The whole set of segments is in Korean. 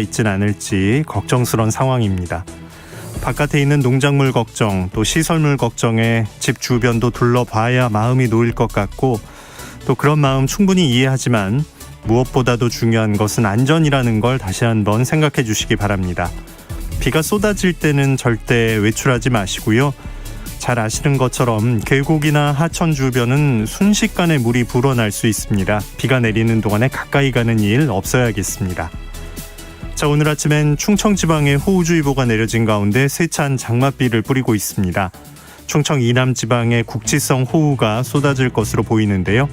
있진 않을지 걱정스러운 상황입니다. 바깥에 있는 농작물 걱정, 또 시설물 걱정에 집 주변도 둘러봐야 마음이 놓일 것 같고, 또 그런 마음 충분히 이해하지만 무엇보다도 중요한 것은 안전이라는 걸 다시 한번 생각해 주시기 바랍니다. 비가 쏟아질 때는 절대 외출하지 마시고요. 잘 아시는 것처럼 계곡이나 하천 주변은 순식간에 물이 불어날 수 있습니다. 비가 내리는 동안에 가까이 가는 일 없어야겠습니다. 자, 오늘 아침엔 충청 지방에 호우주의보가 내려진 가운데 세찬 장맛비를 뿌리고 있습니다. 충청 이남 지방에 국지성 호우가 쏟아질 것으로 보이는데요.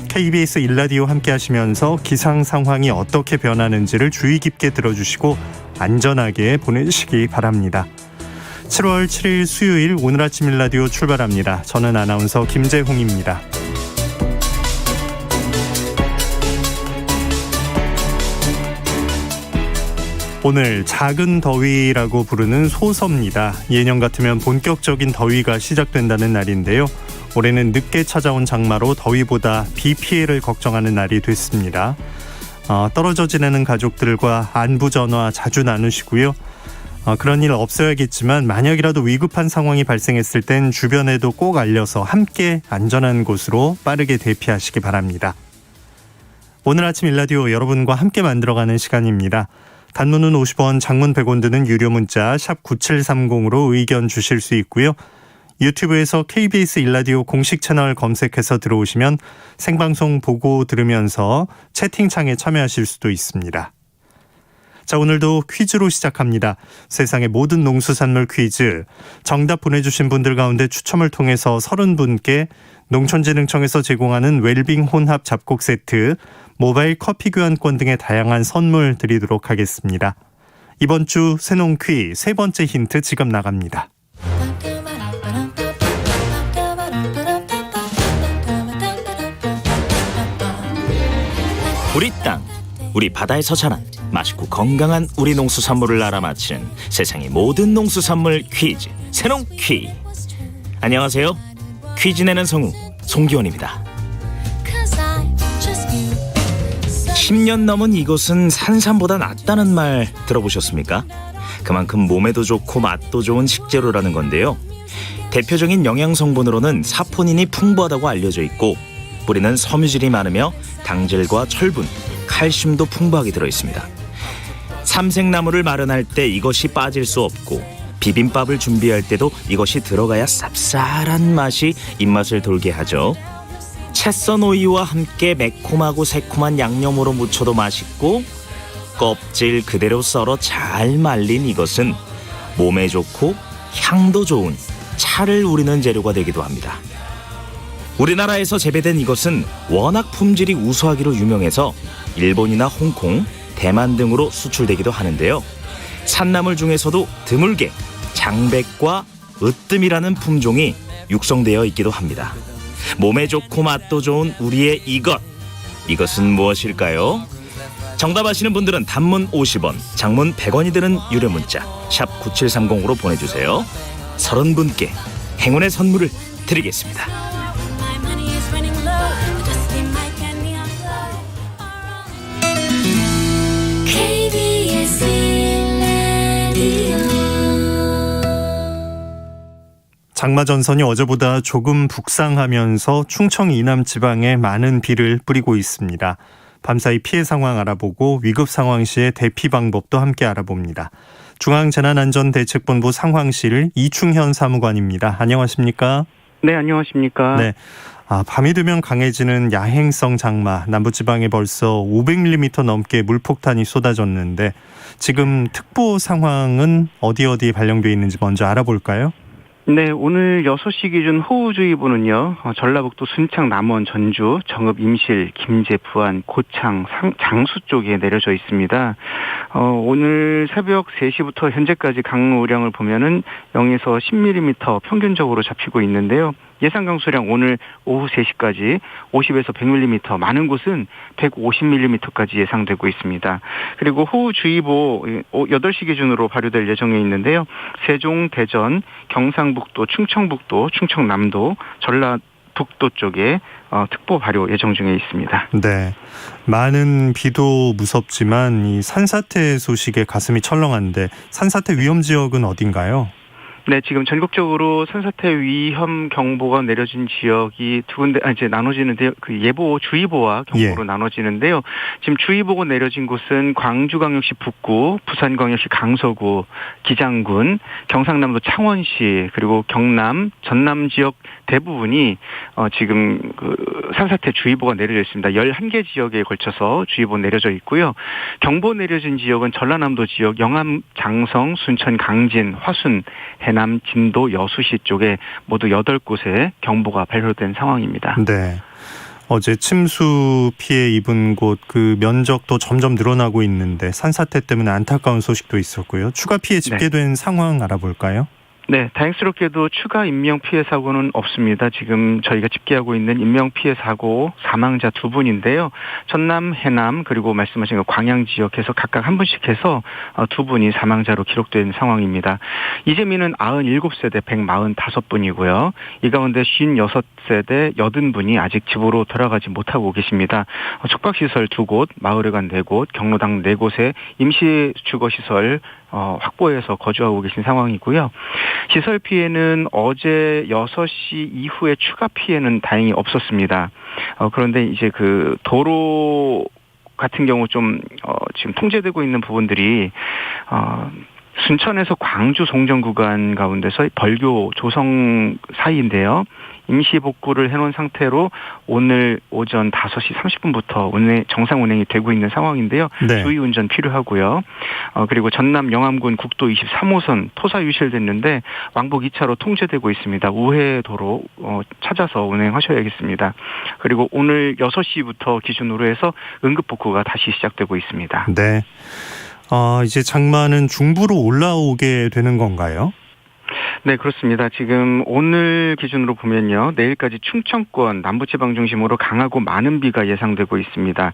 KBS 1라디오 함께 하시면서 기상 상황이 어떻게 변하는지를 주의 깊게 들어주시고 안전하게 보내시기 바랍니다. 7월 7일 수요일 오늘 아침 1라디오 출발합니다. 저는 아나운서 김재홍입니다. 오늘 작은 더위라고 부르는 소서입니다. 예년 같으면 본격적인 더위가 시작된다는 날인데요. 올해는 늦게 찾아온 장마로 더위보다 비 피해를 걱정하는 날이 됐습니다. 떨어져 지내는 가족들과 안부 전화 자주 나누시고요. 그런 일 없어야겠지만 만약이라도 위급한 상황이 발생했을 땐 주변에도 꼭 알려서 함께 안전한 곳으로 빠르게 대피하시기 바랍니다. 오늘 아침 1라디오 여러분과 함께 만들어가는 시간입니다. 단문은 50원, 장문 100원 드는 유료 문자 샵 9730으로 의견 주실 수 있고요. 유튜브에서 KBS 1라디오 공식 채널 검색해서 들어오시면 생방송 보고 들으면서 채팅창에 참여하실 수도 있습니다. 자, 오늘도 퀴즈로 시작합니다. 세상의 모든 농수산물 퀴즈. 정답 보내주신 분들 가운데 추첨을 통해서 30분께 농촌진흥청에서 제공하는 웰빙 혼합 잡곡 세트, 모바일 커피 교환권 등의 다양한 선물 드리도록 하겠습니다. 이번 주 새농퀴 세 번째 힌트 지금 나갑니다. 우리 땅, 우리 바다에서 자란 맛있고 건강한 우리 농수산물을 알아맞히는 세상의 모든 농수산물 퀴즈, 새농퀴. 안녕하세요. 퀴즈 내는 성우 송기원입니다. 10년 넘은 이곳은 산삼보다 낫다는 말 들어보셨습니까? 그만큼 몸에도 좋고 맛도 좋은 식재료라는 건데요. 대표적인 영양 성분으로는 사포닌이 풍부하다고 알려져 있고, 뿌리는 섬유질이 많으며 당질과 철분, 칼슘도 풍부하게 들어있습니다. 삼색나물을 마련할 때 이것이 빠질 수 없고, 비빔밥을 준비할 때도 이것이 들어가야 쌉쌀한 맛이 입맛을 돌게 하죠. 채썬 오이와 함께 매콤하고 새콤한 양념으로 무쳐도 맛있고, 껍질 그대로 썰어 잘 말린 이것은 몸에 좋고 향도 좋은 차를 우리는 재료가 되기도 합니다. 우리나라에서 재배된 이것은 워낙 품질이 우수하기로 유명해서 일본이나 홍콩, 대만 등으로 수출되기도 하는데요. 산나물 중에서도 드물게 장백과 으뜸이라는 품종이 육성되어 있기도 합니다. 몸에 좋고 맛도 좋은 우리의 이것은 무엇일까요? 정답 아시는 분들은 단문 50원, 장문 100원이 드는 유료 문자 샵 9730으로 보내주세요. 30분께 행운의 선물을 드리겠습니다. 장마 전선이 어제보다 조금 북상하면서 충청 이남 지방에 많은 비를 뿌리고 있습니다. 밤사이 피해 상황 알아보고 위급 상황 시의 대피 방법도 함께 알아봅니다. 중앙재난안전대책본부 상황실 이충현 사무관입니다. 안녕하십니까? 네, 안녕하십니까? 네. 밤이 되면 강해지는 야행성 장마, 남부지방에 벌써 500mm 넘게 물폭탄이 쏟아졌는데 지금 특보 상황은 어디 발령되어 있는지 먼저 알아볼까요? 네, 오늘 6시 기준 호우주의보는요, 전라북도 순창, 남원, 전주, 정읍, 임실, 김제, 부안, 고창, 장수 쪽에 내려져 있습니다. 오늘 새벽 3시부터 현재까지 강우량을 보면은 0에서 10mm 평균적으로 잡히고 있는데요. 예상 강수량 오늘 오후 3시까지 50에서 100mm, 많은 곳은 150mm까지 예상되고 있습니다. 그리고 호우주의보 8시 기준으로 발효될 예정에 있는데요. 세종, 대전, 경상북도, 충청북도, 충청남도, 북도 쪽에 특보 발효 예정 중에 있습니다. 네. 많은 비도 무섭지만 이 산사태 소식에 가슴이 철렁한데 산사태 위험 지역은 어딘가요? 네, 지금 전국적으로 산사태 위험 경보가 내려진 지역이 두 군데 이제 나눠지는데요. 그 예보, 주의보와 경보로 나눠지는데요. 지금 주의보가 내려진 곳은 광주광역시 북구, 부산광역시 강서구, 기장군, 경상남도 창원시 그리고 경남, 전남 지역 대부분이 지금 그 산사태 주의보가 내려져 있습니다. 11개 지역에 걸쳐서 주의보 내려져 있고요. 경보 내려진 지역은 전라남도 지역, 영암, 장성, 순천, 강진, 화순, 해남, 진도, 여수시 쪽에 모두 8곳에 경보가 발효된 상황입니다. 네. 어제 침수 피해 입은 곳 그 면적도 점점 늘어나고 있는데 산사태 때문에 안타까운 소식도 있었고요. 추가 피해 집계된 상황 알아볼까요? 네, 다행스럽게도 추가 인명피해 사고는 없습니다. 지금 저희가 집계하고 있는 인명피해 사고 사망자 2분인데요. 전남, 해남 그리고 말씀하신 그 광양 지역에서 각각 한 분씩 해서 2분이 사망자로 기록된 상황입니다. 이재민은 97세대 145분이고요. 이 가운데 56세대 80분이 아직 집으로 돌아가지 못하고 계십니다. 숙박시설 2곳, 마을회관 4곳, 경로당 4곳에 임시주거시설 확보해서 거주하고 계신 상황이고요. 시설 피해는 어제 6시 이후에 추가 피해는 다행히 없었습니다. 그런데 이제 그 도로 같은 경우 좀 지금 통제되고 있는 부분들이 순천에서 광주 송정 구간 가운데서 벌교 조성 사이인데요. 임시 복구를 해놓은 상태로 오늘 오전 5시 30분부터 정상 운행이 되고 있는 상황인데요. 네. 주의 운전 필요하고요. 그리고 전남 영암군 국도 23호선 토사 유실됐는데 왕복 2차로 통제되고 있습니다. 우회도로 찾아서 운행하셔야겠습니다. 그리고 오늘 6시부터 기준으로 해서 응급 복구가 다시 시작되고 있습니다. 네. 이제 장마는 중부로 올라오게 되는 건가요? 네, 그렇습니다. 지금 오늘 기준으로 보면요. 내일까지 충청권 남부지방 중심으로 강하고 많은 비가 예상되고 있습니다.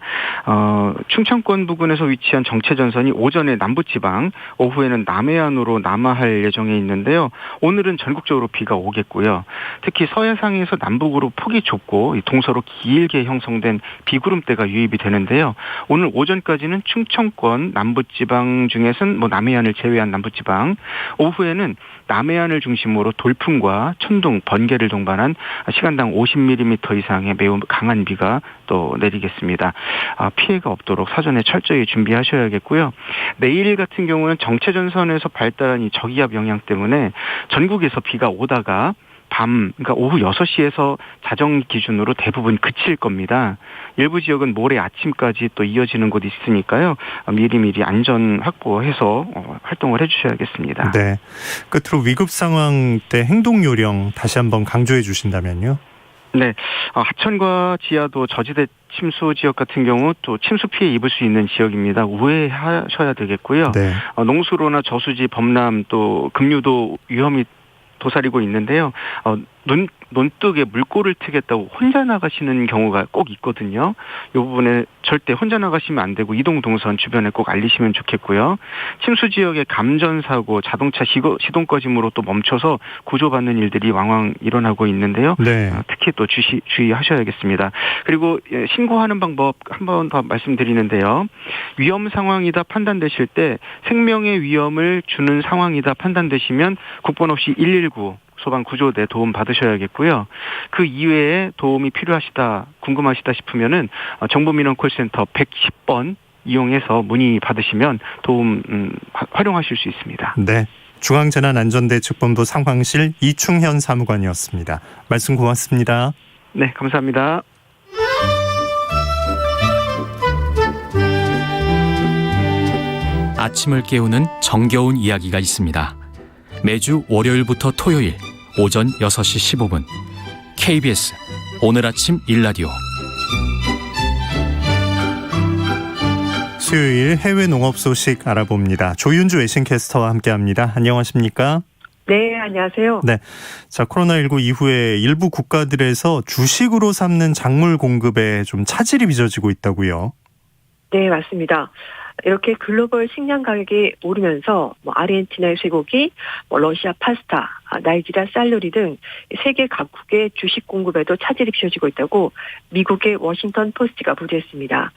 충청권 부근에서 위치한 정체전선이 오전에 남부지방, 오후에는 남해안으로 남하할 예정에 있는데요. 오늘은 전국적으로 비가 오겠고요. 특히 서해상에서 남북으로 폭이 좁고 동서로 길게 형성된 비구름대가 유입이 되는데요. 오늘 오전까지는 충청권 남부지방 중에서는 남해안을 제외한 남부지방, 오후에는 남해안을 중심으로 돌풍과 천둥, 번개를 동반한 시간당 50mm 이상의 매우 강한 비가 또 내리겠습니다. 피해가 없도록 사전에 철저히 준비하셔야겠고요. 내일 같은 경우는 정체전선에서 발달한 이 저기압 영향 때문에 전국에서 비가 오다가 그러니까 오후 6시에서 자정 기준으로 대부분 그칠 겁니다. 일부 지역은 모레 아침까지 또 이어지는 곳이 있으니까요. 미리미리 안전 확보해서 활동을 해주셔야겠습니다. 네. 끝으로 위급 상황 때 행동 요령 다시 한번 강조해 주신다면요. 네, 하천과 지하도 저지대 침수 지역 같은 경우 또 침수 피해 입을 수 있는 지역입니다. 우회하셔야 되겠고요. 네. 농수로나 저수지, 범람 또 급류도 위험이 도사리고 있는데요. 논둑에 물꼬를 트겠다고 혼자 나가시는 경우가 꼭 있거든요. 이 부분에 절대 혼자 나가시면 안 되고 이동 동선 주변에 꼭 알리시면 좋겠고요. 침수 지역의 감전사고, 자동차 시동 꺼짐으로 또 멈춰서 구조받는 일들이 왕왕 일어나고 있는데요. 네. 특히 또 주의하셔야겠습니다. 그리고 신고하는 방법 한 번 더 말씀드리는데요. 위험 상황이다 판단되실 때 생명의 위험을 주는 상황이다 판단되시면 국번 없이 119 소방구조대 도움 받으셔야겠고요. 그 이외에 도움이 필요하시다, 궁금하시다 싶으면은 정보민원콜센터 110번 이용해서 문의 받으시면 도움 활용하실 수 있습니다. 네. 중앙재난안전대책본부 상황실 이충현 사무관이었습니다. 말씀 고맙습니다. 네, 감사합니다. 아침을 깨우는 정겨운 이야기가 있습니다. 매주 월요일부터 토요일 오전 6시 15분 KBS 오늘 아침 일라디오. 수요일 해외 농업 소식 알아봅니다. 조윤주 외신캐스터와 함께합니다. 안녕하십니까? 네, 안녕하세요. 네, 자 코로나19 이후에 일부 국가들에서 주식으로 삼는 작물 공급에 좀 차질이 빚어지고 있다고요? 네, 맞습니다. 이렇게 글로벌 식량 가격이 오르면서 아르헨티나의 쇠고기, 러시아 파스타, 나이지리아 쌀놀이 등 세계 각국의 주식 공급에도 차질이 빚어지고 있다고 미국의 워싱턴 포스트가 보도했습니다.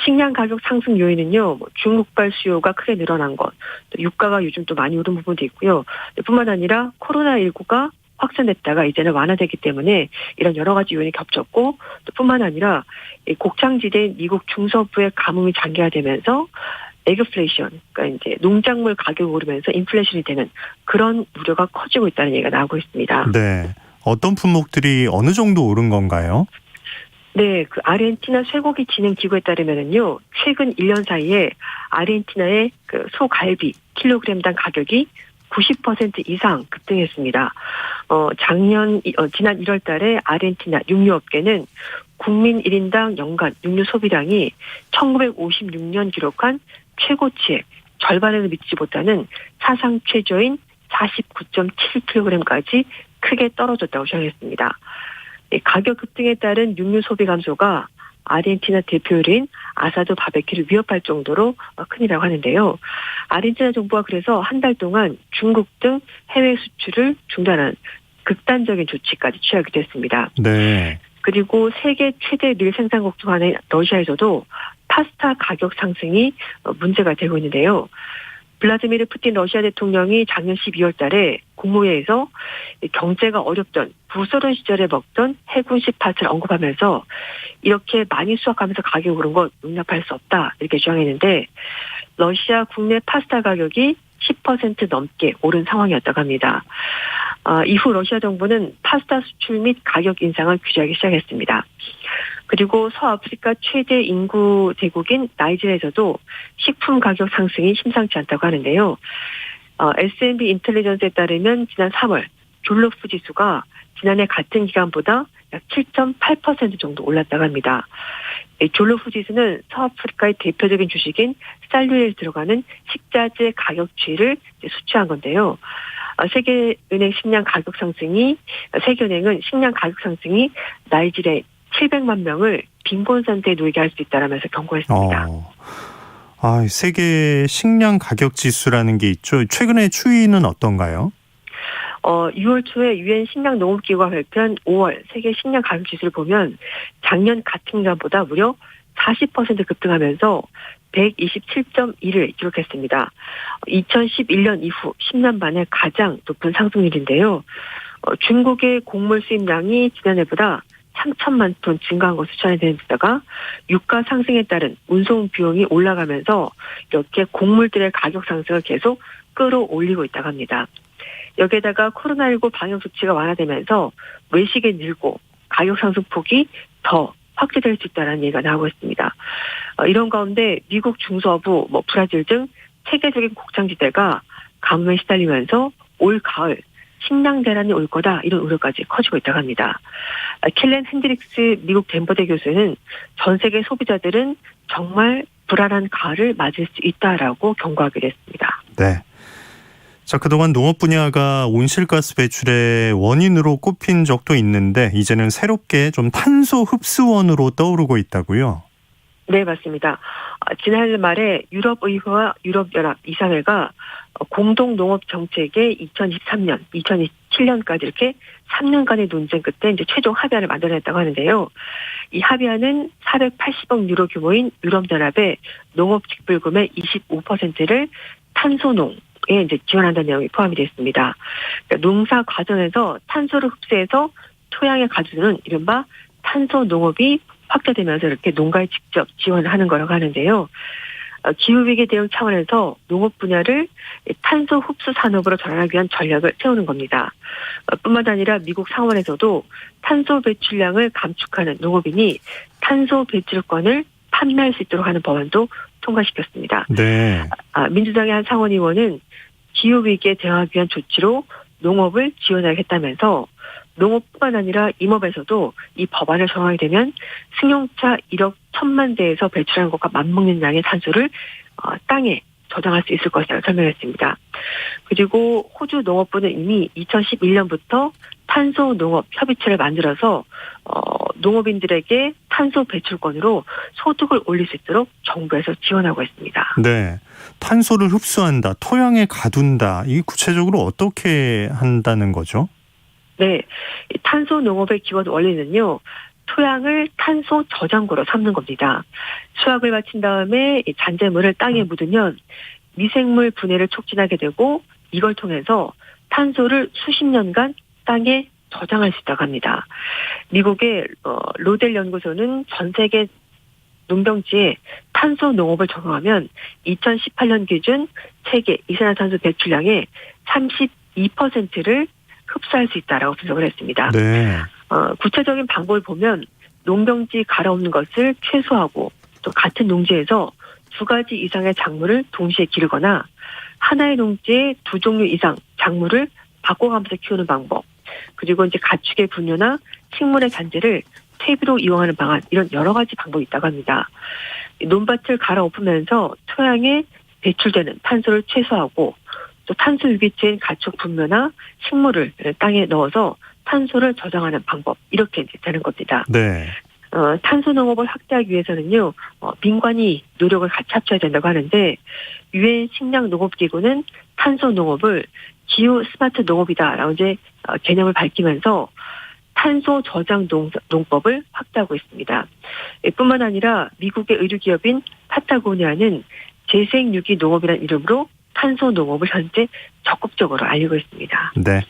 식량 가격 상승 요인은요, 중국발 수요가 크게 늘어난 것, 또 유가가 요즘 또 많이 오른 부분도 있고요. 뿐만 아니라 코로나19가 확산됐다가 이제는 완화되기 때문에 이런 여러 가지 요인이 겹쳤고, 또 뿐만 아니라 곡창지대인 미국 중서부의 가뭄이 장기화되면서 에그플레이션, 그러니까 이제 농작물 가격이 오르면서 인플레이션이 되는 그런 우려가 커지고 있다는 얘기가 나오고 있습니다. 네. 어떤 품목들이 어느 정도 오른 건가요? 네, 그 아르헨티나 쇠고기 진흥 기구에 따르면은요, 최근 1년 사이에 아르헨티나의 그 소갈비 킬로그램당 가격이 90% 이상 급등했습니다. 지난 1월 달에 아르헨티나 육류업계는 국민 1인당 연간 육류 소비량이 1956년 기록한 최고치의 절반에도 미치지 못하는 사상 최저인 49.7kg까지 크게 떨어졌다고 전했습니다. 가격 급등에 따른 육류 소비 감소가 아르헨티나 대표 요리인 아사도 바베큐를 위협할 정도로 큰이라고 하는데요. 아르헨티나 정부가 그래서 한 달 동안 중국 등 해외 수출을 중단한 극단적인 조치까지 취하기도 했습니다. 네. 그리고 세계 최대 밀 생산국 중 하나인 러시아에서도 파스타 가격 상승이 문제가 되고 있는데요. 블라디미르 푸틴 러시아 대통령이 작년 12월 달에 국무회의에서 경제가 어렵던 부소련 시절에 먹던 해군식 파스타를 언급하면서 이렇게 많이 수확하면서 가격이 오른 것 용납할 수 없다 이렇게 주장했는데 러시아 국내 파스타 가격이 10% 넘게 오른 상황이었다고 합니다. 이후 러시아 정부는 파스타 수출 및 가격 인상을 규제하기 시작했습니다. 그리고 서아프리카 최대 인구 대국인 나이지리아에서도 식품 가격 상승이 심상치 않다고 하는데요. S&P 인텔리전스에 따르면 지난 3월 졸로프 지수가 지난해 같은 기간보다 약 7.8% 정도 올랐다고 합니다. 졸로프 지수는 서아프리카의 대표적인 주식인 쌀류에 들어가는 식자재 가격 추이를 수치한 건데요. 세계은행은 식량 가격 상승이 나이지리아의 700만 명을 빈곤 상태에 놓이게 할 수 있다라면서 경고했습니다. 세계 식량 가격 지수라는 게 있죠. 최근의 추이는 어떤가요? 6월 초에 유엔 식량농업기구가 발표한 5월 세계 식량 가격 지수를 보면 작년 같은 기간보다 무려 40% 급등하면서 127.1을 기록했습니다. 2011년 이후 10년 만에 가장 높은 상승률인데요. 중국의 곡물 수입량이 지난해보다 3천만 톤 증가한 것으로 추산되는 데다가 유가 상승에 따른 운송 비용이 올라가면서 이렇게 곡물들의 가격 상승을 계속 끌어올리고 있다고 합니다. 여기에다가 코로나19 방역 조치가 완화되면서 외식이 늘고 가격 상승 폭이 더 확대될 수 있다는 얘기가 나오고 있습니다. 이런 가운데 미국 중서부, 브라질 등 세계적인 곡창지대가 가뭄에 시달리면서 올 가을 식량 대란이 올 거다 이런 우려까지 커지고 있다고 합니다. 켈렌 핸드릭스 미국 덴버대 교수는 전 세계 소비자들은 정말 불안한 가을을 맞을 수 있다라고 경고하기도 했습니다. 네. 자, 그동안 농업 분야가 온실가스 배출의 원인으로 꼽힌 적도 있는데 이제는 새롭게 좀 탄소 흡수원으로 떠오르고 있다고요? 네, 맞습니다. 지난해 말에 유럽의회와 유럽연합 이사회가 공동 농업 정책의 2023년, 2027년까지 이렇게 3년간의 논쟁 끝에 이제 최종 합의안을 만들어냈다고 하는데요. 이 합의안은 480억 유로 규모인 유럽연합의 농업 직불금의 25%를 탄소농 이제 지원한다는 내용이 포함이 되어 있습니다. 그러니까 농사 과정에서 탄소를 흡수해서 토양에 가두는 이른바 탄소 농업이 확대되면서 이렇게 농가에 직접 지원을 하는 거라고 하는데요. 기후위기 대응 차원에서 농업 분야를 탄소 흡수 산업으로 전환하기 위한 전략을 세우는 겁니다. 뿐만 아니라 미국 상원에서도 탄소 배출량을 감축하는 농업인이 탄소 배출권을 판매할 수 있도록 하는 법안도 통과시켰습니다. 네. 민주당의 한 상원 의원은 기후위기에 대응하기 위한 조치로 농업을 지원하겠다면서 농업뿐만 아니라 임업에서도 이 법안을 정하게 되면 승용차 1억 1천만 대에서 배출하는 것과 맞먹는 양의 탄소를 땅에 저장할 수 있을 것이라고 설명했습니다. 그리고 호주 농업부는 이미 2011년부터 탄소 농업 협의체를 만들어서 농업인들에게 탄소 배출권으로 소득을 올릴 수 있도록 정부에서 지원하고 있습니다. 네. 탄소를 흡수한다, 토양에 가둔다. 이 구체적으로 어떻게 한다는 거죠? 네. 이 탄소 농업의 기본 원리는요. 토양을 탄소 저장고로 삼는 겁니다. 수확을 마친 다음에 이 잔재물을 땅에 묻으면 미생물 분해를 촉진하게 되고 이걸 통해서 탄소를 수십 년간 땅에 저장할 수 있다고 합니다. 미국의 로델 연구소는 전 세계 농경지에 탄소 농업을 적용하면 2018년 기준 세계 이산화탄소 배출량의 32%를 흡수할 수 있다라고 분석을 했습니다. 네. 구체적인 방법을 보면 농경지 갈아엎는 것을 최소화하고 또 같은 농지에서 2가지 이상의 작물을 동시에 기르거나 하나의 농지에 2종류 이상 작물을 바꿔가면서 키우는 방법, 그리고 이제 가축의 분뇨나 식물의 잔재를 퇴비로 이용하는 방안, 이런 여러 가지 방법이 있다고 합니다. 논밭을 갈아엎으면서 토양에 배출되는 탄소를 최소화하고 또 탄소 유기체인 가축 분뇨나 식물을 땅에 넣어서 탄소를 저장하는 방법, 이렇게 이제 되는 겁니다. 네. 탄소 농업을 확대하기 위해서는요, 민관이 노력을 같이 합쳐야 된다고 하는데, 유엔 식량 농업기구는 탄소 농업을 기후 스마트 농업이다라고 이제 개념을 밝히면서 탄소 저장 농법을 확대하고 있습니다. 뿐만 아니라 미국의 의류기업인 파타고니아는 재생유기 농업이라는 이름으로 탄소 농업을 현재 적극적으로 알리고 있습니다. 네.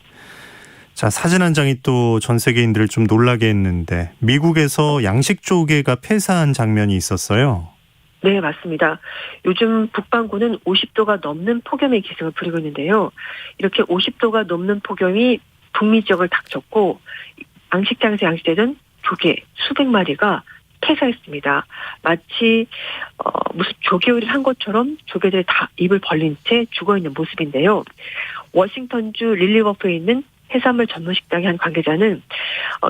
자, 사진 한 장이 또 전 세계인들을 좀 놀라게 했는데 미국에서 양식 조개가 폐사한 장면이 있었어요. 네, 맞습니다. 요즘 북반구는 50도가 넘는 폭염의 기승을 부리고 있는데요. 이렇게 50도가 넘는 폭염이 북미 지역을 닥쳤고 양식장에서 양식되던 조개 수백 마리가 폐사했습니다. 마치 무슨 조개 요리를 한 것처럼 조개들이 다 입을 벌린 채 죽어있는 모습인데요. 워싱턴주 릴리버프에 있는 해산물 전문 식당의 한 관계자는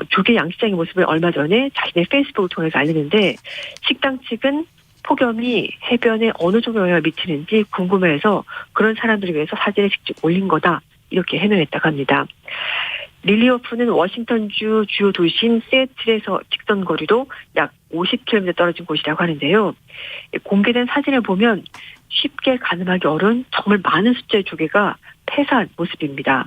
조개 양식장의 모습을 얼마 전에 자신의 페이스북을 통해서 알리는데, 식당 측은 폭염이 해변에 어느 정도 영향을 미치는지 궁금해해서 그런 사람들을 위해서 사진을 직접 올린 거다, 이렇게 해명했다고 합니다. 릴리워프는 워싱턴주 주요 도시인 시애틀에서 직선 거리로 약 50km 떨어진 곳이라고 하는데요. 공개된 사진을 보면 쉽게 가늠하기 어려운 정말 많은 숫자의 조개가 폐사한 모습입니다.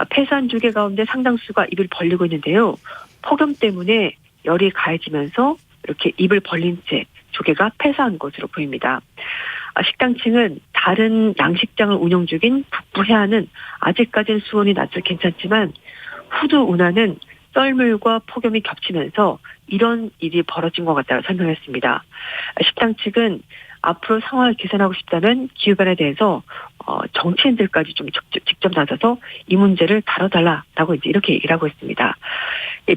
폐사한 조개 가운데 상당수가 입을 벌리고 있는데요. 폭염 때문에 열이 가해지면서 이렇게 입을 벌린 채 조개가 폐사한 것으로 보입니다. 식당 측은 다른 양식장을 운영 중인 북부 해안은 아직까지는 수온이 낮아서 괜찮지만 후두 운하는 썰물과 폭염이 겹치면서 이런 일이 벌어진 것 같다고 설명했습니다. 식당 측은 앞으로 상황을 개선하고 싶다면 기후변에 대해서 정치인들까지 좀 직접 나서서 이 문제를 다뤄달라라고 이제 이렇게 얘기를 하고 있습니다.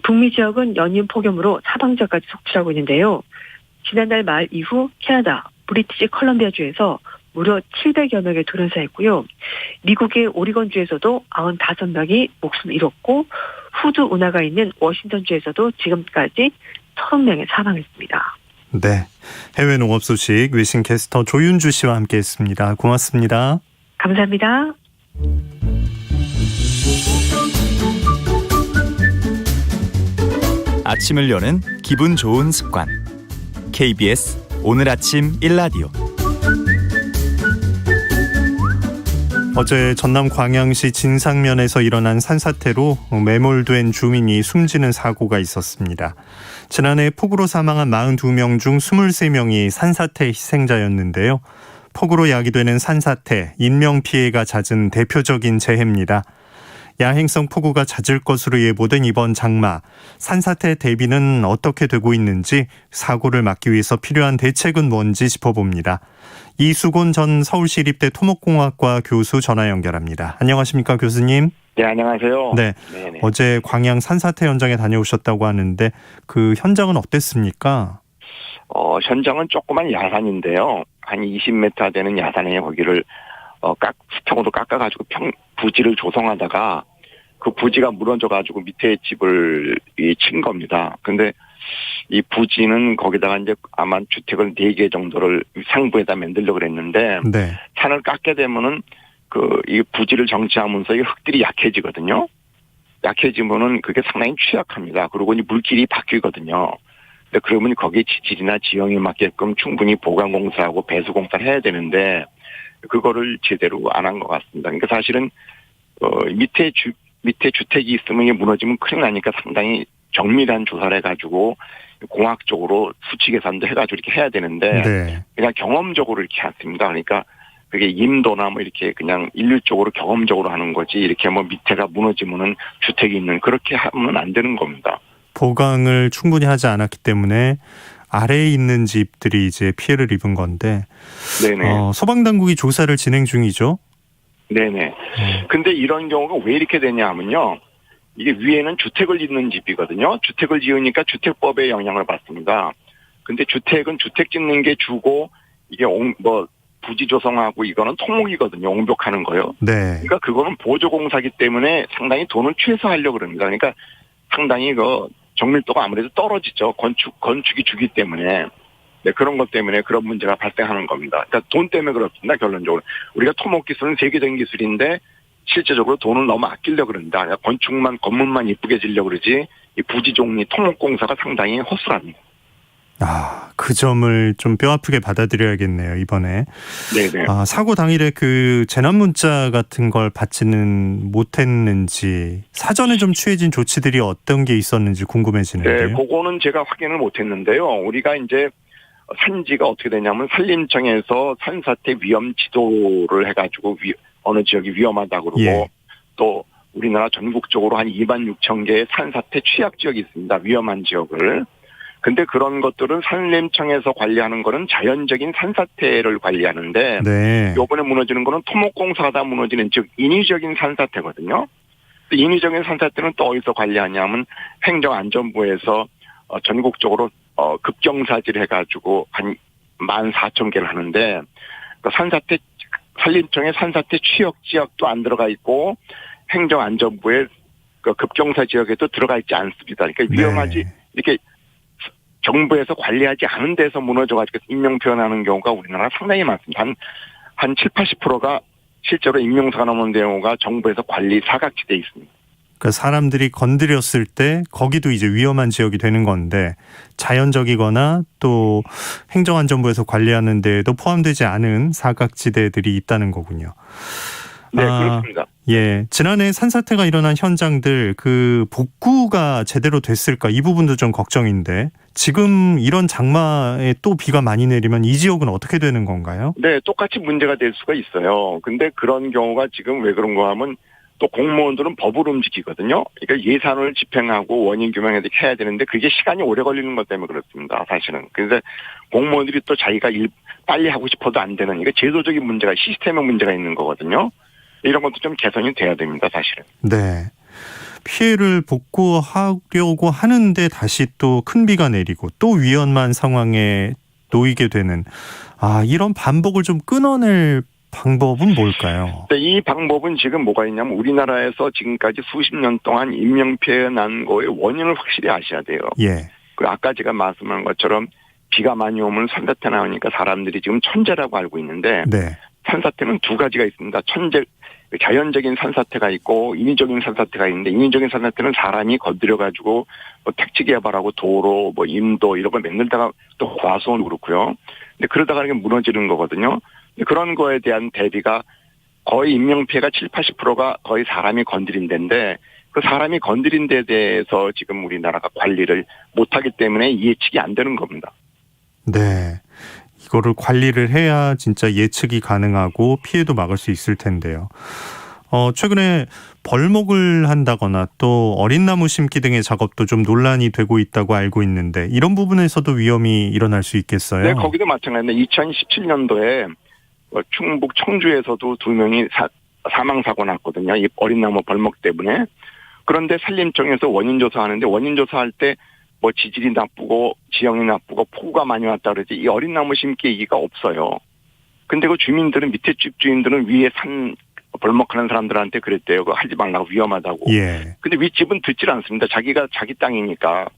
북미 지역은 연이은 폭염으로 사망자까지 속출하고 있는데요. 지난달 말 이후 캐나다, 브리티시 컬럼비아주에서 무려 700여 명의 돌연사했고요. 미국의 오리건주에서도 95명이 목숨을 잃었고 후두 운하가 있는 워싱턴주에서도 지금까지 30명이 사망했습니다. 네, 해외 농업 소식 외신캐스터 조윤주 씨와 함께했습니다. 고맙습니다. 감사합니다. 아침을 여는 기분 좋은 습관. KBS 오늘 아침 1라디오. 어제 전남 광양시 진상면에서 일어난 산사태로 매몰된 주민이 숨지는 사고가 있었습니다. 지난해 폭우로 사망한 42명 중 23명이 산사태 희생자였는데요. 폭우로 야기되는 산사태, 인명피해가 잦은 대표적인 재해입니다. 야행성 폭우가 잦을 것으로 예보된 이번 장마, 산사태 대비는 어떻게 되고 있는지, 사고를 막기 위해서 필요한 대책은 뭔지 짚어봅니다. 이수곤 전 서울시립대 토목공학과 교수 전화 연결합니다. 안녕하십니까, 교수님? 네, 안녕하세요. 네, 네네. 어제 광양 산사태 현장에 다녀오셨다고 하는데 그 현장은 어땠습니까? 현장은 조그만 야산인데요. 한 20m 되는 야산에 거기를 수평으로 깎아가지고 부지를 조성하다가 그 부지가 무너져가지고 밑에 집을 친 겁니다. 근데 이 부지는 거기다가 이제 아마 주택을 4개 정도를 상부에다 만들려고 그랬는데, 네. 산을 깎게 되면은 이 부지를 정치하면서 이 흙들이 약해지거든요. 약해지면은 그게 상당히 취약합니다. 그리고 이 물길이 바뀌거든요. 근데 그러면 거기에 지질이나 지형에 맞게끔 충분히 보강공사하고 배수공사를 해야 되는데 그거를 제대로 안 한 것 같습니다. 그러니까 사실은 밑에 주택이 있으면 이게 무너지면 큰일 나니까 상당히 정밀한 조사를 해가지고 공학적으로 수치 계산도 해가지고 이렇게 해야 되는데 네. 그냥 경험적으로 이렇게 않습니다. 그러니까 그게 임도나 뭐 이렇게 그냥 일률적으로 경험적으로 하는 거지 이렇게 뭐 밑에가 무너지면은 주택이 있는 그렇게 하면 안 되는 겁니다. 보강을 충분히 하지 않았기 때문에 아래에 있는 집들이 이제 피해를 입은 건데 네네. 소방당국이 조사를 진행 중이죠. 네네. 근데 이런 경우가 왜 이렇게 되냐 하면요. 이게 위에는 주택을 짓는 집이거든요. 주택을 지으니까 주택법에 영향을 받습니다. 근데 주택은 주택 짓는 게 주고 이게 부지 조성하고 이거는 토목이거든요. 옹벽하는 거요. 네. 그러니까 그거는 보조공사기 때문에 상당히 돈을 최소화하려고 그럽니다. 그러니까 상당히 정밀도가 아무래도 떨어지죠. 건축이 주기 때문에. 네, 그런 것 때문에 그런 문제가 발생하는 겁니다. 그러니까 돈 때문에 그렇습니다. 결론적으로. 우리가 토목 기술은 세계적인 기술인데 실제적으로 돈을 너무 아끼려고 그런다. 건물만 이쁘게 지려고 그러지 이 부지 종리 토목공사가 상당히 허술합니다. 그 점을 좀 뼈아프게 받아들여야겠네요, 이번에. 네네. 사고 당일에 그 재난 문자 같은 걸 받지는 못했는지 사전에 좀 취해진 조치들이 어떤 게 있었는지 궁금해지는데요. 네, 그거는 제가 확인을 못했는데요. 우리가 이제 산지가 어떻게 되냐면 산림청에서 산사태 위험 지도를 해가지고 어느 지역이 위험하다고 그러고 예. 또 우리나라 전국적으로 한 26,000개의 산사태 취약 지역이 있습니다. 위험한 지역을. 근데 그런 것들은 산림청에서 관리하는 거는 자연적인 산사태를 관리하는데 네. 요번에 무너지는 거는 토목공사가 무너지는 즉 인위적인 산사태거든요. 인위적인 산사태는 또 어디서 관리하냐면 행정안전부에서 전국적으로 급경사질 해가지고 한 14,000개를 하는데 그 산림청의 산사태 취약 지역도 안 들어가 있고 행정안전부의 그 급경사 지역에도 들어가 있지 않습니다. 그러니까 위험하지 이렇게 정부에서 관리하지 않은 데서 무너져가지고 인명 표현하는 경우가 우리나라 상당히 많습니다. 한 70-80%가 실제로 인명사가 넘는 경우가 정부에서 관리 사각지대에 있습니다. 그러니까 사람들이 건드렸을 때 거기도 이제 위험한 지역이 되는 건데 자연적이거나 또 행정안전부에서 관리하는 데에도 포함되지 않은 사각지대들이 있다는 거군요. 네, 그렇습니다. 예, 지난해 산사태가 일어난 현장들 그 복구가 제대로 됐을까 이 부분도 좀 걱정인데 지금 이런 장마에 또 비가 많이 내리면 이 지역은 어떻게 되는 건가요? 네, 똑같이 문제가 될 수가 있어요. 근데 그런 경우가 지금 왜 그런가 하면 또 공무원들은 법을 움직이거든요. 그러니까 예산을 집행하고 원인 규명해야 되는데 그게 시간이 오래 걸리는 것 때문에 그렇습니다. 사실은. 그래서 공무원들이 또 자기가 일 빨리 하고 싶어도 안 되는 이게 제도적인 문제가 시스템의 문제가 있는 거거든요. 이런 것도 좀 개선이 돼야 됩니다. 사실은. 네. 피해를 복구하려고 하는데 다시 또 큰 비가 내리고 또 위험한 상황에 놓이게 되는 이런 반복을 좀 끊어낼 방법은 뭘까요? 네, 이 방법은 지금 뭐가 있냐면 우리나라에서 지금까지 수십 년 동안 인명피해 난 거의 원인을 확실히 아셔야 돼요. 예. 그리고 아까 제가 말씀한 것처럼 비가 많이 오면 산사태 나오니까 사람들이 지금 천재라고 알고 있는데 네. 산사태는 두 가지가 있습니다. 자연적인 산사태가 있고 인위적인 산사태가 있는데 인위적인 산사태는 사람이 건드려가지고 택지 개발하고 도로 임도 이런 걸 만들다가 또 과수원도 그렇고요. 근데 그러다가 이게 무너지는 거거든요. 그런 거에 대한 대비가 거의 인명피해가 70-80%가 거의 사람이 건드린 데인데 그 사람이 건드린 데에 대해서 지금 우리나라가 관리를 못하기 때문에 예측이 안 되는 겁니다. 네. 이거를 관리를 해야 진짜 예측이 가능하고 피해도 막을 수 있을 텐데요. 최근에 벌목을 한다거나 또 어린 나무 심기 등의 작업도 좀 논란이 되고 있다고 알고 있는데 이런 부분에서도 위험이 일어날 수 있겠어요? 네, 거기도 마찬가지인데 2017년도에 충북 청주에서도 2명이 사망사고 났거든요. 이 어린 나무 벌목 때문에. 그런데 산림청에서 원인 조사하는데 원인 조사할 때 지질이 나쁘고 지형이 나쁘고 폭우가 많이 왔다 그러지 이 어린 나무 심기 얘기가 없어요. 근데 그 주민들은 밑에 집 주인들은 위에 산 벌목하는 사람들한테 그랬대요. 그거 하지 말라고 위험하다고. 예. 근데 윗집은 듣질 않습니다. 자기가 자기 땅이니까.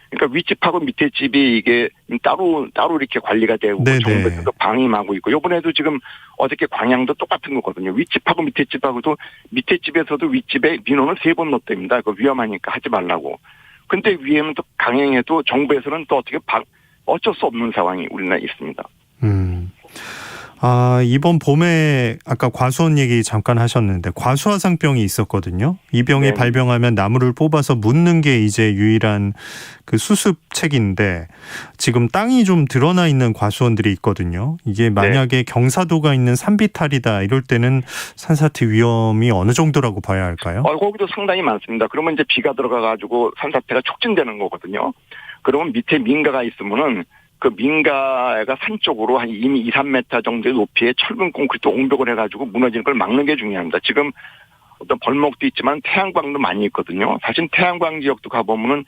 그러니까 윗집하고 밑에 집이 이게 따로 이렇게 관리가 되고 정부에서도 방임하고 있고 이번에도 지금 어저께 광양도 똑같은 거거든요. 윗집하고 밑에 집하고도 밑에 집에서도 윗집에 민원을 3번 넣었답니다. 그거 위험하니까 하지 말라고. 근데 위에는 또 강행해도 정부에서는 또 어쩔 수 없는 상황이 우리나라에 있습니다. 이번 봄에 아까 과수원 얘기 잠깐 하셨는데 과수화상병이 있었거든요. 이 병이 네. 발병하면 나무를 뽑아서 묻는 게 이제 유일한 그 수습책인데 지금 땅이 좀 드러나 있는 과수원들이 있거든요. 이게 만약에 경사도가 있는 산비탈이다 이럴 때는 산사태 위험이 어느 정도라고 봐야 할까요? 거기도 상당히 많습니다. 그러면 이제 비가 들어가가지고 산사태가 촉진되는 거거든요. 그러면 밑에 민가가 있으면은 그 민가가 산 쪽으로 한 이미 2, 3m 정도의 높이의 철근 콘크리트 옹벽을 해가지고 무너지는 걸 막는 게 중요합니다. 지금 어떤 벌목도 있지만 태양광도 많이 있거든요. 사실 태양광 지역도 가보면은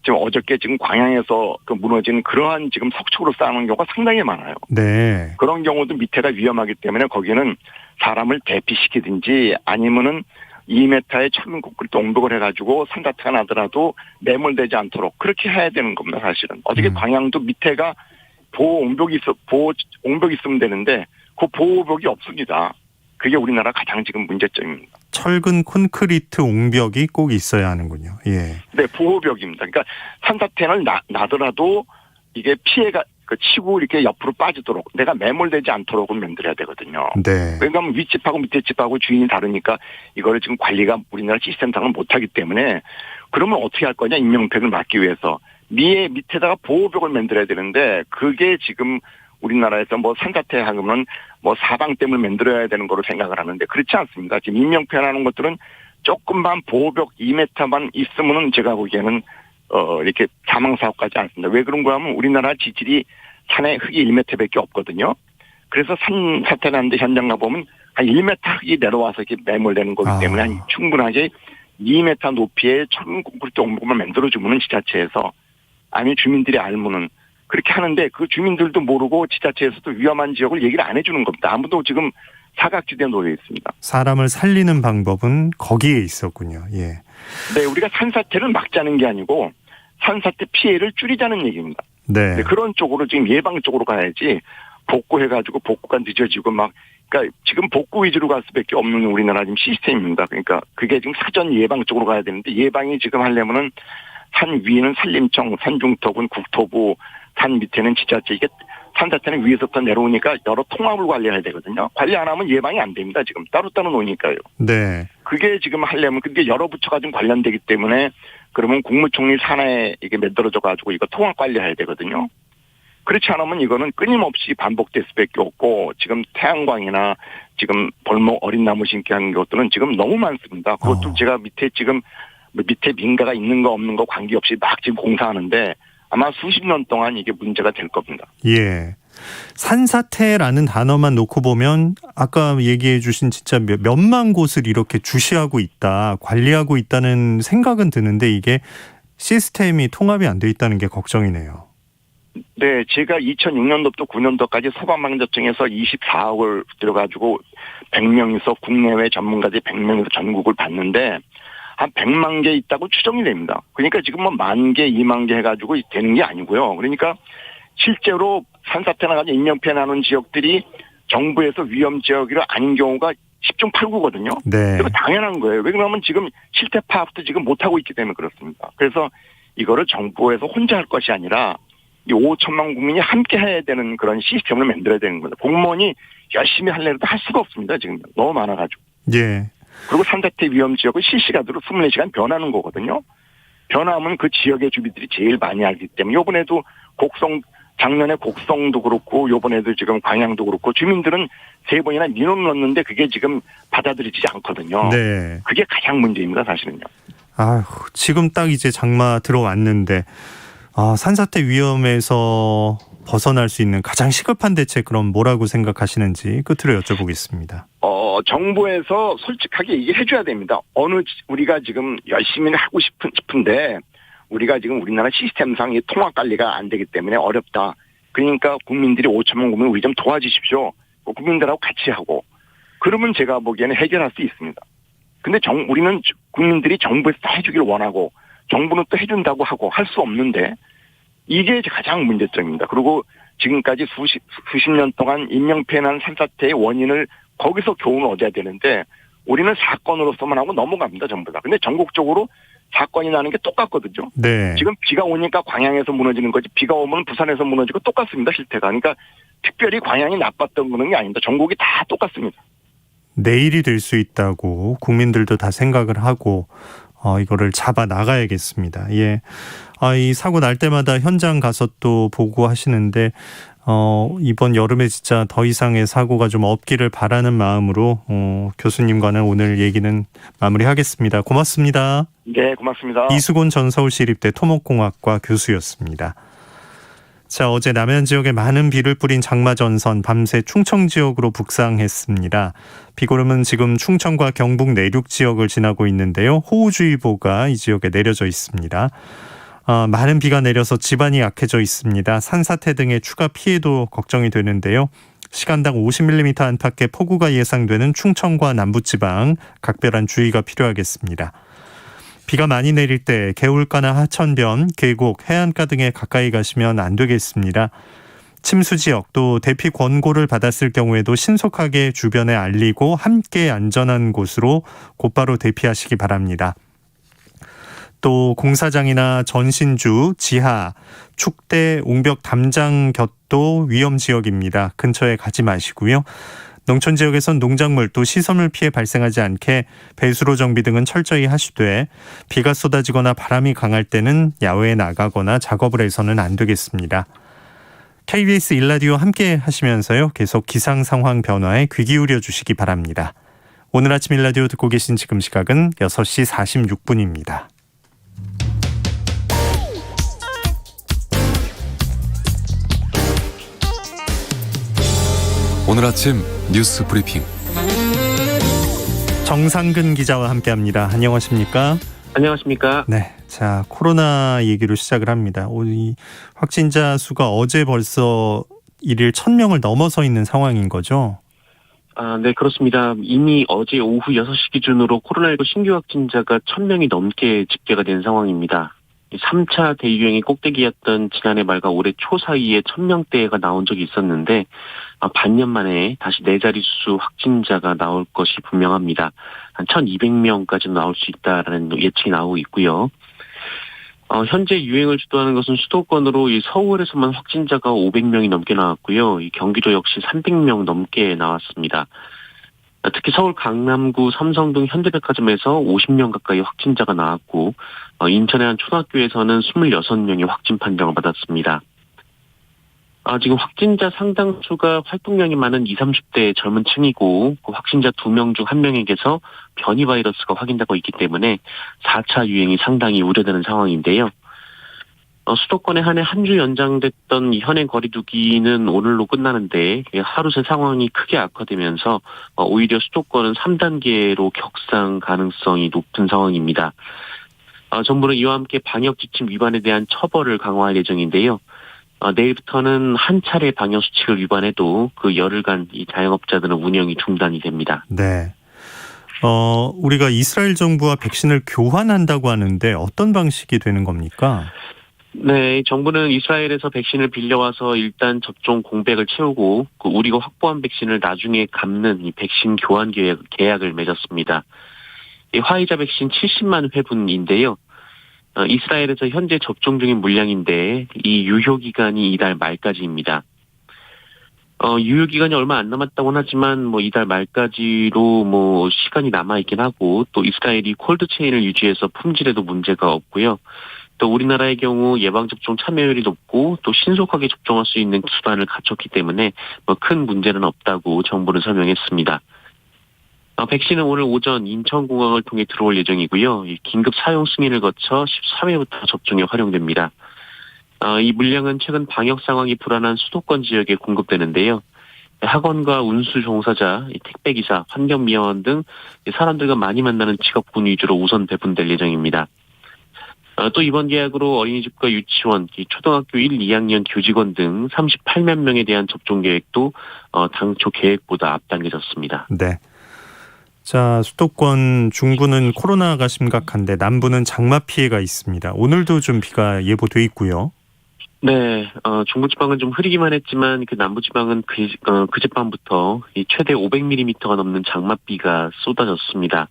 지금 어저께 지금 광양에서 그 무너진 그러한 지금 석축으로 쌓아놓은 경우가 상당히 많아요. 네. 그런 경우도 밑에가 위험하기 때문에 거기는 사람을 대피시키든지 아니면은 2m의 철근 콘크리트 옹벽을 해가지고 산사태가 나더라도 매몰되지 않도록 그렇게 해야 되는 겁니다. 사실은 어떻게 광양도 밑에가 보호 옹벽이 있으면 되는데 그 보호벽이 없습니다. 그게 우리나라 가장 지금 문제점입니다. 철근 콘크리트 옹벽이 꼭 있어야 하는군요. 예. 네, 보호벽입니다. 그러니까 산사태는 나더라도 이게 피해가 치고 이렇게 옆으로 빠지도록 내가 매몰되지 않도록 만들어야 되거든요. 네. 왜냐하면 윗집하고 밑에 집하고 주인이 다르니까 이거를 지금 관리가 우리나라 시스템상은 못하기 때문에 그러면 어떻게 할 거냐 인명피해를 막기 위해서 밑에다가 보호벽을 만들어야 되는데 그게 지금 우리나라에서 뭐 산사태 하면 뭐 사방댐을 만들어야 되는 거로 생각을 하는데 그렇지 않습니다. 지금 인명피해라는 것들은 조금만 보호벽 2m만 있으면은 제가 보기에는 이렇게 사망사고까지 않습니다. 왜 그런가 하면 우리나라 지질이 산에 흙이 1m밖에 없거든요. 그래서 산사태 나는데 현장 가보면 한 1m 흙이 내려와서 이렇게 매몰되는 거기 때문에 한 충분하게 2m 높이의 철근 콘크리트 옹벽을 만들어주면은 지자체에서 아니 주민들이 알면은 그렇게 하는데 그 주민들도 모르고 지자체에서도 위험한 지역을 얘기를 안 해주는 겁니다. 아무도 지금 사각지대에 놓여 있습니다. 사람을 살리는 방법은 거기에 있었군요. 예. 네, 우리가 산사태를 막자는 게 아니고 산사태 피해를 줄이자는 얘기입니다. 네. 그런 쪽으로 지금 예방 쪽으로 가야지 복구해가지고 복구가 늦어지고 그러니까 지금 복구 위주로 갈 수밖에 없는 우리나라 지금 시스템입니다. 그러니까 그게 지금 사전 예방 쪽으로 가야 되는데 예방이 지금 하려면은 산 위에는 산림청, 산중토군, 국토부, 산 밑에는 지자체 이게 산사태는 위에서부터 내려오니까 여러 통합을 관리해야 되거든요. 관리 안 하면 예방이 안 됩니다. 지금 따로따로 노니까요. 네. 그게 지금 하려면 그게 여러 부처가 좀 관련되기 때문에 그러면 국무총리 산하에 이게 만들어져 가지고 이거 통합 관리해야 되거든요. 그렇지 않으면 이거는 끊임없이 반복될 수밖에 없고 지금 태양광이나 지금 벌목 어린 나무 심기 하는 것들은 지금 너무 많습니다. 그것도 제가 밑에 민가가 있는 거 없는 거 관계없이 막 지금 공사하는데 아마 수십 년 동안 이게 문제가 될 겁니다. 예. 산사태라는 단어만 놓고 보면 아까 얘기해 주신 진짜 몇만 곳을 이렇게 주시하고 있다, 관리하고 있다는 생각은 드는데 이게 시스템이 통합이 안 돼 있다는 게 걱정이네요. 네, 제가 2006년도부터 9년도까지 소방방재청에서 24억을 들여가지고 100명에서 국내외 전문가들이 100명에서 전국을 봤는데 한 100만 개 있다고 추정이 됩니다. 그러니까 지금 뭐 10,000개, 20,000개 해가지고 되는 게 아니고요. 그러니까 실제로 산사태 나가지고 인명피해 나는 지역들이 정부에서 위험 지역이 아닌 경우가 10중 8구거든요. 네. 그거 당연한 거예요. 왜 그러면 지금 실태 파악도 지금 못하고 있기 때문에 그렇습니다. 그래서 이거를 정부에서 혼자 할 것이 아니라 이 5천만 국민이 함께 해야 되는 그런 시스템을 만들어야 되는 겁니다. 공무원이 열심히 하려도 할 수가 없습니다. 지금 너무 많아가지고. 예. 그리고 산사태 위험 지역은 실시간으로 24시간 변하는 거거든요. 변하면 그 지역의 주민들이 제일 많이 알기 때문에 이번에도 작년에 곡성도 그렇고 이번에도 지금 광양도 그렇고 주민들은 3번이나 민원을 넣었는데 그게 지금 받아들이지 않거든요. 네. 그게 가장 문제입니다. 사실은요. 아휴, 지금 딱 이제 장마 들어왔는데 산사태 위험에서 벗어날 수 있는 가장 시급한 대책 그럼 뭐라고 생각하시는지 끝으로 여쭤보겠습니다. 정부에서 솔직하게 얘기해 줘야 됩니다. 우리가 지금 열심히 하고 싶은데 우리가 지금 우리나라 시스템상 이 통합 관리가 안 되기 때문에 어렵다. 그러니까 국민들이 5천만 국민 우리 좀 도와주십시오. 국민들하고 같이 하고. 그러면 제가 보기에는 해결할 수 있습니다. 근데 우리는 국민들이 정부에서 다 해주길 원하고 정부는 또 해준다고 하고 할 수 없는데 이게 가장 문제점입니다. 그리고 지금까지 수십 년 동안 인명피해 난 산사태의 원인을 거기서 교훈을 얻어야 되는데 우리는 사건으로서만 하고 넘어갑니다. 전부 다. 근데 전국적으로 사건이 나는 게 똑같거든요. 네. 지금 비가 오니까 광양에서 무너지는 거지 비가 오면 부산에서 무너지고 똑같습니다. 실태가. 그러니까 특별히 광양이 나빴던 그런 게 아닙니다. 전국이 다 똑같습니다. 내일이 될 수 있다고 국민들도 다 생각을 하고 이거를 잡아 나가야겠습니다. 예. 이 사고 날 때마다 현장 가서 또 보고 하시는데 이번 여름에 진짜 더 이상의 사고가 좀 없기를 바라는 마음으로 교수님과는 오늘 얘기는 마무리하겠습니다. 고맙습니다. 네, 고맙습니다. 이수곤 전 서울시립대 토목공학과 교수였습니다. 자, 어제 남해안 지역에 많은 비를 뿌린 장마전선 밤새 충청 지역으로 북상했습니다. 비구름은 지금 충청과 경북 내륙 지역을 지나고 있는데요. 호우주의보가 이 지역에 내려져 있습니다. 많은 비가 내려서 지반이 약해져 있습니다. 산사태 등의 추가 피해도 걱정이 되는데요. 시간당 50mm 안팎의 폭우가 예상되는 충청과 남부지방 각별한 주의가 필요하겠습니다. 비가 많이 내릴 때 개울가나 하천변, 계곡, 해안가 등에 가까이 가시면 안 되겠습니다. 침수 지역 또 대피 권고를 받았을 경우에도 신속하게 주변에 알리고 함께 안전한 곳으로 곧바로 대피하시기 바랍니다. 또 공사장이나 전신주, 지하, 축대, 옹벽 담장 곁도 위험 지역입니다. 근처에 가지 마시고요. 농촌 지역에선 농작물 또 시설물 피해 발생하지 않게 배수로 정비 등은 철저히 하시되 비가 쏟아지거나 바람이 강할 때는 야외에 나가거나 작업을 해서는 안 되겠습니다. KBS 1라디오 함께 하시면서요. 계속 기상 상황 변화에 귀 기울여 주시기 바랍니다. 오늘 아침 1라디오 듣고 계신 지금 시각은 6시 46분입니다. 오늘 아침 뉴스 브리핑 정상근 기자와 함께합니다. 안녕하십니까? 안녕하십니까? 네, 자 코로나 얘기로 시작을 합니다. 이 확진자 수가 어제 벌써 일일 1,000명을 넘어서 있는 상황인 거죠? 네, 그렇습니다. 이미 어제 오후 6시 기준으로 코로나19 신규 확진자가 1,000명이 넘게 집계가 된 상황입니다. 3차 대유행의 꼭대기였던 지난해 말과 올해 초 사이에 1,000명대가 나온 적이 있었는데 반년 만에 다시 4자릿수 확진자가 나올 것이 분명합니다. 한 1,200명까지 나올 수 있다라는 예측이 나오고 있고요. 현재 유행을 주도하는 것은 수도권으로 이 서울에서만 확진자가 500명이 넘게 나왔고요. 이 경기도 역시 300명 넘게 나왔습니다. 특히 서울 강남구 삼성동 현대백화점에서 50명 가까이 확진자가 나왔고 인천의 한 초등학교에서는 26명이 확진 판정을 받았습니다. 지금 확진자 상당수가 활동량이 많은 20, 30대 젊은 층이고 그 확진자 2명 중 1명에게서 변이 바이러스가 확인되고 있기 때문에 4차 유행이 상당히 우려되는 상황인데요. 수도권에 한해 한 주 연장됐던 현행 거리두기는 오늘로 끝나는데 하루 새 상황이 크게 악화되면서 오히려 수도권은 3단계로 격상 가능성이 높은 상황입니다. 정부는 이와 함께 방역 지침 위반에 대한 처벌을 강화할 예정인데요. 내일부터는 한 차례 방역 수칙을 위반해도 그 열흘간 이 자영업자들은 운영이 중단이 됩니다. 네. 우리가 이스라엘 정부와 백신을 교환한다고 하는데 어떤 방식이 되는 겁니까? 네, 정부는 이스라엘에서 백신을 빌려와서 일단 접종 공백을 채우고 우리가 확보한 백신을 나중에 갚는 이 백신 교환 계약을 맺었습니다. 이 화이자 백신 70만 회분인데요. 이스라엘에서 현재 접종 중인 물량인데 이 유효 기간이 이달 말까지입니다. 유효 기간이 얼마 안 남았다고는 하지만 이달 말까지로 시간이 남아 있긴 하고 또 이스라엘이 콜드 체인을 유지해서 품질에도 문제가 없고요. 또 우리나라의 경우 예방접종 참여율이 높고 또 신속하게 접종할 수 있는 기반을 갖췄기 때문에 큰 문제는 없다고 정부는 설명했습니다. 백신은 오늘 오전 인천공항을 통해 들어올 예정이고요. 긴급 사용 승인을 거쳐 13회부터 접종에 활용됩니다. 이 물량은 최근 방역 상황이 불안한 수도권 지역에 공급되는데요. 학원과 운수 종사자, 택배기사, 환경미화원 등 사람들과 많이 만나는 직업군 위주로 우선 배분될 예정입니다. 또 이번 계약으로 어린이집과 유치원, 초등학교 1, 2학년 교직원 등 38만 명에 대한 접종 계획도 당초 계획보다 앞당겨졌습니다. 네. 자, 수도권 중부는 코로나가 심각한데 남부는 장마 피해가 있습니다. 오늘도 좀 비가 예보돼 있고요. 네, 중부지방은 좀 흐리기만 했지만 그 남부지방은 그젯밤부터 이 최대 500mm가 넘는 장맛비가 쏟아졌습니다.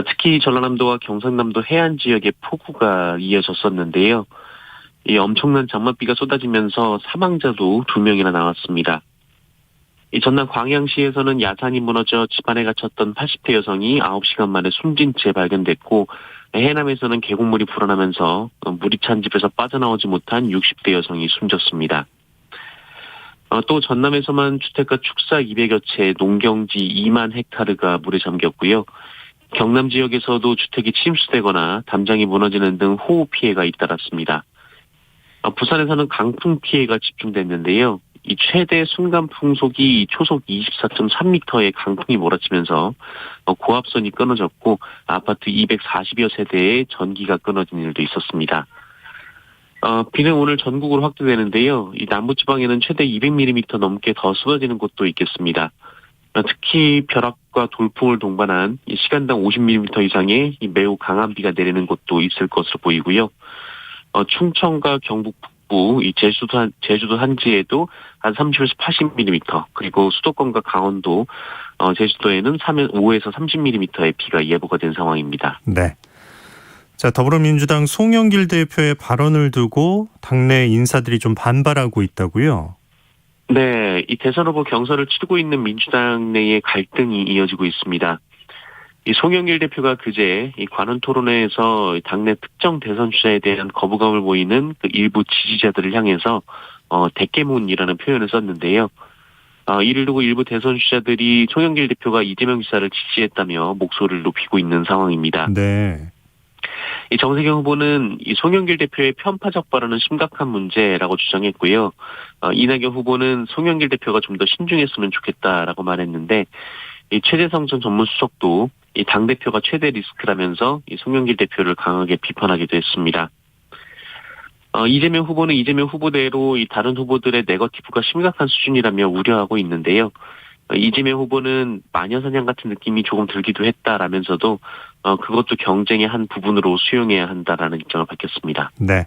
특히 전라남도와 경상남도 해안 지역에 폭우가 이어졌었는데요. 이 엄청난 장맛비가 쏟아지면서 사망자도 2명이나 나왔습니다. 이 전남 광양시에서는 야산이 무너져 집안에 갇혔던 80대 여성이 9시간 만에 숨진 채 발견됐고, 해남에서는 계곡물이 불어나면서 물이 찬 집에서 빠져나오지 못한 60대 여성이 숨졌습니다. 또 전남에서만 주택가 축사 200여 채, 농경지 2만 헥타르가 물에 잠겼고요. 경남 지역에서도 주택이 침수되거나 담장이 무너지는 등 호우 피해가 잇따랐습니다. 부산에서는 강풍 피해가 집중됐는데요. 이 최대 순간 풍속이 초속 24.3m의 강풍이 몰아치면서 고압선이 끊어졌고 아파트 240여 세대의 전기가 끊어진 일도 있었습니다. 비는 오늘 전국으로 확대되는데요. 이 남부지방에는 최대 200mm 넘게 더 쏟아지는 곳도 있겠습니다. 특히 벼락과 돌풍을 동반한 시간당 50mm 이상의 매우 강한 비가 내리는 곳도 있을 것으로 보이고요. 충청과 경북 북부, 제주도 한지에도 한 30에서 80mm, 그리고 수도권과 강원도, 제주도에는 5에서 30mm의 비가 예보가 된 상황입니다. 네. 자, 더불어민주당 송영길 대표의 발언을 두고 당내 인사들이 좀 반발하고 있다고요? 네, 이 대선 후보 경선을 치르고 있는 민주당 내의 갈등이 이어지고 있습니다. 이 송영길 대표가 그제 이 관훈 토론회에서 당내 특정 대선 주자에 대한 거부감을 보이는 그 일부 지지자들을 향해서 대깨문이라는 표현을 썼는데요. 이를 두고 일부 대선 주자들이 송영길 대표가 이재명 지사를 지지했다며 목소리를 높이고 있는 상황입니다. 네. 이 정세경 후보는 이 송영길 대표의 편파적 발언은 심각한 문제라고 주장했고요. 이낙연 후보는 송영길 대표가 좀 더 신중했으면 좋겠다라고 말했는데, 이 최재성 전 전무수석도 이 당대표가 최대 리스크라면서 이 송영길 대표를 강하게 비판하기도 했습니다. 이재명 후보는 이재명 후보대로 이 다른 후보들의 네거티브가 심각한 수준이라며 우려하고 있는데요. 이재명 후보는 마녀사냥 같은 느낌이 조금 들기도 했다라면서도 그것도 경쟁의 한 부분으로 수용해야 한다라는 입장을 밝혔습니다. 네.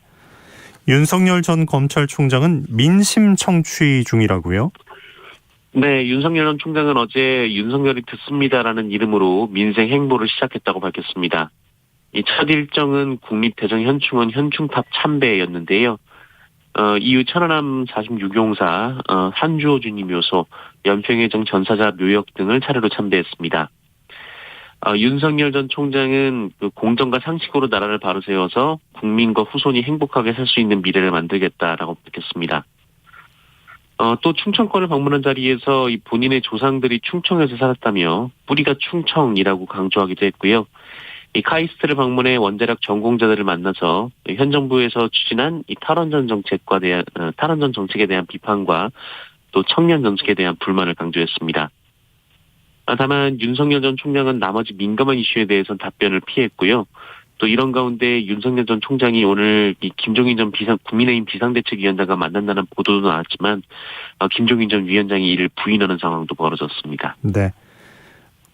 윤석열 전 검찰총장은 민심 청취 중이라고요? 네, 윤석열 전 총장은 어제 윤석열이 듣습니다라는 이름으로 민생 행보를 시작했다고 밝혔습니다. 이 첫 일정은 국립대정현충원 현충탑 참배였는데요. 이후 천안함 46용사, 한주호 주님 묘소, 연평해정 전사자 묘역 등을 차례로 참배했습니다. 윤석열 전 총장은 그 공정과 상식으로 나라를 바로 세워서 국민과 후손이 행복하게 살 수 있는 미래를 만들겠다라고 밝혔습니다. 또 충청권을 방문한 자리에서 이 본인의 조상들이 충청에서 살았다며 뿌리가 충청이라고 강조하기도 했고요. 이 카이스트를 방문해 원자력 전공자들을 만나서 현 정부에서 추진한 이 탈원전 정책에 대한 비판과 또 청년 정책에 대한 불만을 강조했습니다. 다만 윤석열 전 총장은 나머지 민감한 이슈에 대해서는 답변을 피했고요. 또 이런 가운데 윤석열 전 총장이 오늘 이 김종인 전 국민의힘 비상대책위원장과 만난다는 보도도 나왔지만 김종인 전 위원장이 이를 부인하는 상황도 벌어졌습니다. 네.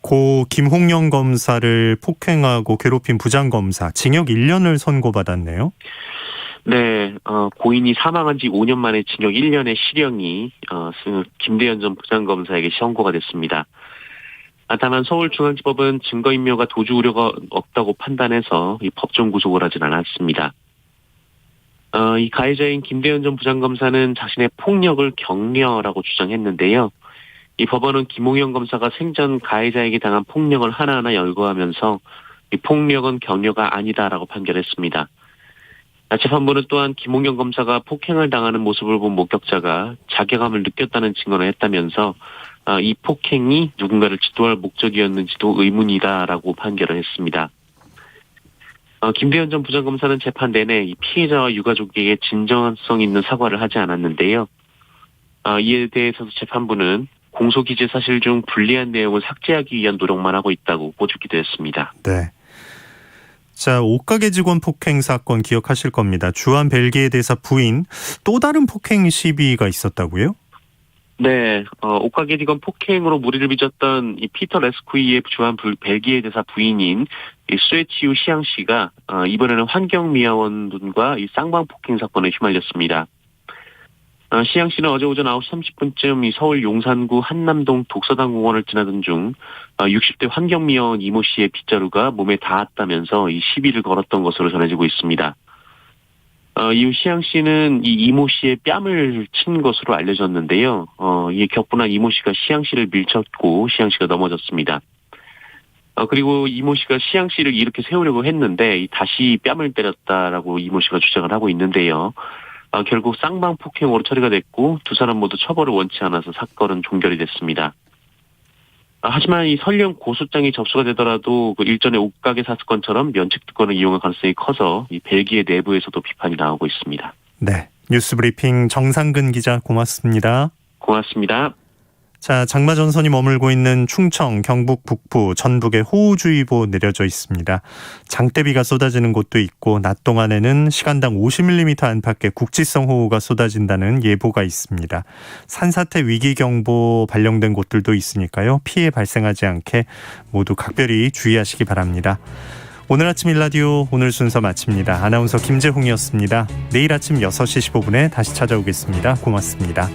고 김홍영 검사를 폭행하고 괴롭힌 부장검사 징역 1년을 선고받았네요. 네, 고인이 사망한 지 5년 만에 징역 1년의 실형이 김대현 전 부장검사에게 선고가 됐습니다. 다만 서울중앙지법은 증거인멸과 도주 우려가 없다고 판단해서 이 법정 구속을 하진 않았습니다. 이 가해자인 김대현 전 부장검사는 자신의 폭력을 격려라고 주장했는데요. 이 법원은 김홍영 검사가 생전 가해자에게 당한 폭력을 하나하나 열거하면서 이 폭력은 격려가 아니다라고 판결했습니다. 재판부는 또한 김홍영 검사가 폭행을 당하는 모습을 본 목격자가 자괴감을 느꼈다는 증언을 했다면서 이 폭행이 누군가를 지도할 목적이었는지도 의문이다라고 판결을 했습니다. 김대현 전 부장검사는 재판 내내 이 피해자와 유가족에게 진정성 있는 사과를 하지 않았는데요. 이에 대해서 재판부는 공소기재 사실 중 불리한 내용을 삭제하기 위한 노력만 하고 있다고 꼬집기도 했습니다. 네. 자, 옷가게 직원 폭행 사건 기억하실 겁니다. 주한 벨기에 대사 부인 또 다른 폭행 시비가 있었다고요? 네, 옷가게 직원 폭행으로 무리를 빚었던 이 피터 레스쿠이의 주한 벨기에 대사 부인인 이 수에치우 시양 씨가 이번에는 환경미화원들과 이 쌍방 폭행 사건에 휘말렸습니다. 시양 씨는 어제 오전 9시 30분쯤 이 서울 용산구 한남동 독서당 공원을 지나던 중 60대 환경미화원 이모 씨의 빗자루가 몸에 닿았다면서 이 시비를 걸었던 것으로 전해지고 있습니다. 이후 시양 씨는 이 이모 씨의 뺨을 친 것으로 알려졌는데요. 이에 격분한 이모 씨가 시양 씨를 밀쳤고 시양 씨가 넘어졌습니다. 그리고 이모 씨가 시양 씨를 이렇게 세우려고 했는데 다시 뺨을 때렸다라고 이모 씨가 주장을 하고 있는데요. 결국 쌍방 폭행으로 처리가 됐고 두 사람 모두 처벌을 원치 않아서 사건은 종결이 됐습니다. 하지만 이 설령 고소장이 접수가 되더라도 그 일전의 옷가게 사건처럼 면책 특권을 이용할 가능성이 커서 이 벨기에 내부에서도 비판이 나오고 있습니다. 네, 뉴스브리핑 정상근 기자 고맙습니다. 고맙습니다. 자, 장마 전선이 머물고 있는 충청, 경북 북부, 전북에 호우주의보 내려져 있습니다. 장대비가 쏟아지는 곳도 있고 낮 동안에는 시간당 50mm 안팎의 국지성 호우가 쏟아진다는 예보가 있습니다. 산사태 위기경보 발령된 곳들도 있으니까요. 피해 발생하지 않게 모두 각별히 주의하시기 바랍니다. 오늘 아침 일라디오 오늘 순서 마칩니다. 아나운서 김재홍이었습니다. 내일 아침 6시 15분에 다시 찾아오겠습니다. 고맙습니다.